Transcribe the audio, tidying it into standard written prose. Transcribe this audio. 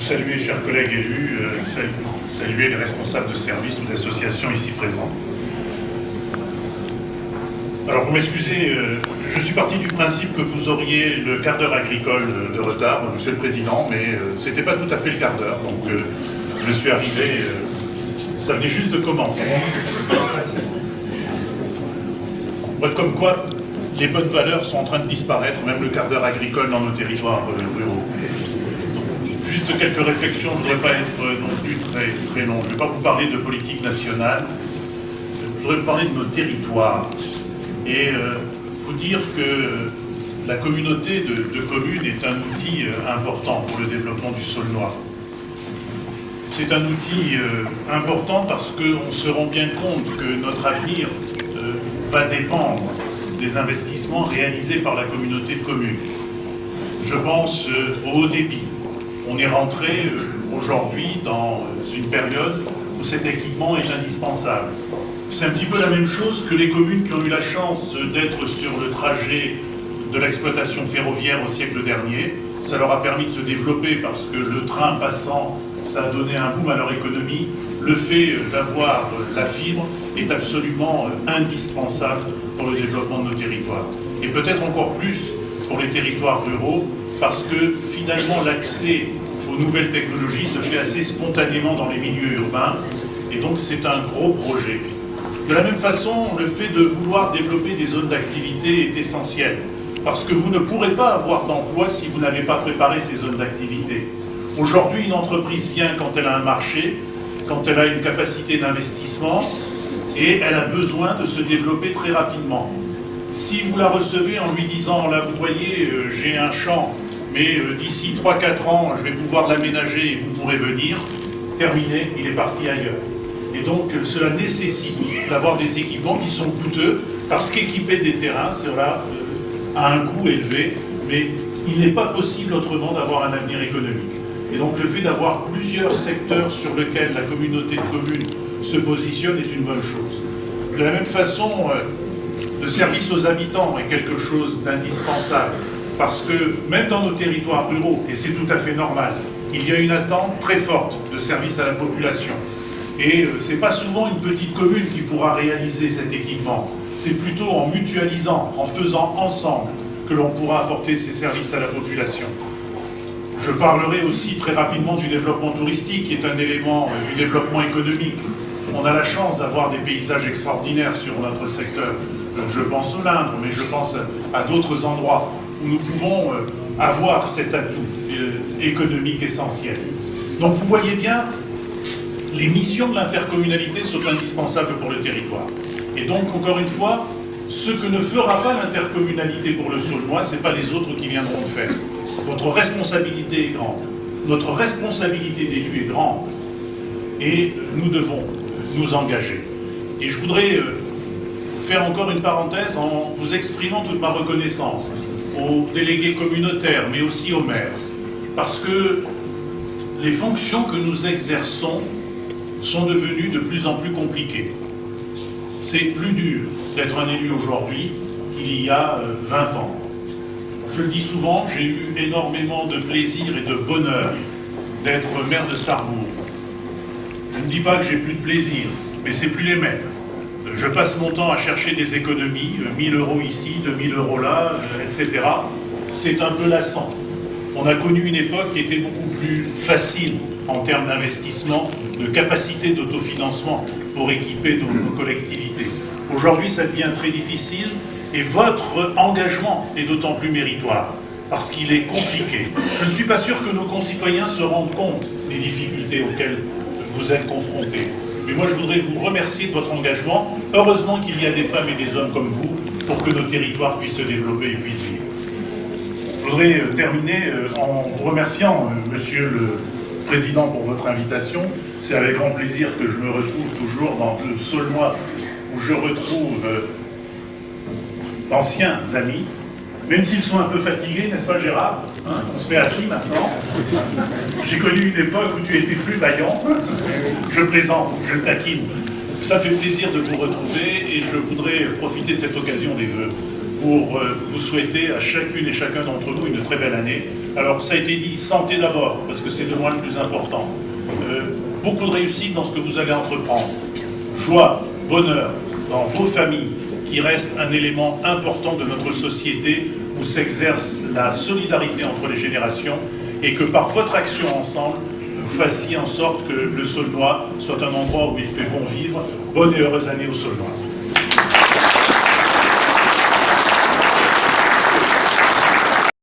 saluer, chers collègues élus, saluer les responsables de services ou d'associations ici présents. Alors, vous m'excusez, je suis parti du principe que vous auriez le quart d'heure agricole de retard, Monsieur le Président, mais c'était pas tout à fait le quart d'heure, donc je suis arrivé, ça venait juste de commencer. Comme quoi, les bonnes valeurs sont en train de disparaître, même le quart d'heure agricole dans nos territoires ruraux. Juste quelques réflexions, je ne voudrais pas être non plus très long. Je ne vais pas vous parler de politique nationale, je voudrais vous parler de nos territoires et vous dire que la communauté de communes est un outil important pour le développement du Saulnois. C'est un outil important parce qu'on se rend bien compte que notre avenir va dépendre des investissements réalisés par la communauté de communes. Je pense au haut débit. On est rentré aujourd'hui dans une période où cet équipement est indispensable. C'est un petit peu la même chose que les communes qui ont eu la chance d'être sur le trajet de l'exploitation ferroviaire au siècle dernier. Ça leur a permis de se développer parce que le train passant, ça a donné un boom à leur économie. Le fait d'avoir la fibre est absolument indispensable pour le développement de nos territoires. Et peut-être encore plus pour les territoires ruraux, parce que finalement l'accès aux nouvelles technologies se fait assez spontanément dans les milieux urbains, et donc c'est un gros projet. De la même façon, le fait de vouloir développer des zones d'activité est essentiel, parce que vous ne pourrez pas avoir d'emploi si vous n'avez pas préparé ces zones d'activité. Aujourd'hui, une entreprise vient quand elle a un marché, quand elle a une capacité d'investissement, et elle a besoin de se développer très rapidement. Si vous la recevez en lui disant, là vous voyez, j'ai un champ, mais d'ici 3-4 ans, je vais pouvoir l'aménager et vous pourrez venir, terminé, il est parti ailleurs. Et donc cela nécessite d'avoir des équipements qui sont coûteux, parce qu'équiper des terrains, cela a un coût élevé, mais il n'est pas possible autrement d'avoir un avenir économique. Et donc le fait d'avoir plusieurs secteurs sur lesquels la communauté de communes se positionne est une bonne chose. De la même façon, le service aux habitants est quelque chose d'indispensable, parce que même dans nos territoires ruraux, et c'est tout à fait normal, il y a une attente très forte de service à la population. Et ce n'est pas souvent une petite commune qui pourra réaliser cet équipement, c'est plutôt en mutualisant, en faisant ensemble, que l'on pourra apporter ces services à la population. Je parlerai aussi très rapidement du développement touristique, qui est un élément du développement économique. On a la chance d'avoir des paysages extraordinaires sur notre secteur. Je pense au Lindre, mais je pense à d'autres endroits où nous pouvons avoir cet atout économique essentiel. Donc vous voyez bien, les missions de l'intercommunalité sont indispensables pour le territoire. Et donc, encore une fois, ce que ne fera pas l'intercommunalité pour le Saulnois, ce n'est pas les autres qui viendront le faire. Votre responsabilité est grande. Notre responsabilité d'élu est grande. Et nous devons nous engager. Et je voudrais faire encore une parenthèse en vous exprimant toute ma reconnaissance aux délégués communautaires, mais aussi aux maires. Parce que les fonctions que nous exerçons sont devenues de plus en plus compliquées. C'est plus dur d'être un élu aujourd'hui qu'il y a 20 ans. Je le dis souvent, j'ai eu énormément de plaisir et de bonheur d'être maire de Sarrebourg. Je ne dis pas que j'ai plus de plaisir, mais c'est plus les mêmes. Je passe mon temps à chercher des économies, 1000 € ici, 2000 € là, etc. C'est un peu lassant. On a connu une époque qui était beaucoup plus facile en termes d'investissement, de capacité d'autofinancement pour équiper nos collectivités. Aujourd'hui, ça devient très difficile et votre engagement est d'autant plus méritoire parce qu'il est compliqué. Je ne suis pas sûr que nos concitoyens se rendent compte des difficultés auxquelles vous êtes confrontés. Mais moi, je voudrais vous remercier de votre engagement. Heureusement qu'il y a des femmes et des hommes comme vous pour que nos territoires puissent se développer et puissent vivre. Je voudrais terminer en vous remerciant, Monsieur le Président, pour votre invitation. C'est avec grand plaisir que je me retrouve toujours dans le Saulnois où je retrouve d'anciens amis, même s'ils sont un peu fatigués, n'est-ce pas Gérard, hein? On se met assis maintenant. J'ai connu une époque où tu étais plus vaillant. Je plaisante, je le taquine. Ça fait plaisir de vous retrouver et je voudrais profiter de cette occasion des vœux pour vous souhaiter à chacune et chacun d'entre vous une très belle année. Alors ça a été dit, santé d'abord, parce que c'est de loin le plus important. Beaucoup de réussite dans ce que vous allez entreprendre. Joie, bonheur dans vos familles, qui reste un élément important de notre société où s'exerce la solidarité entre les générations et que par votre action ensemble, vous fassiez en sorte que le Saulnois soit un endroit où il fait bon vivre. Bonne et heureuse année au Saulnois.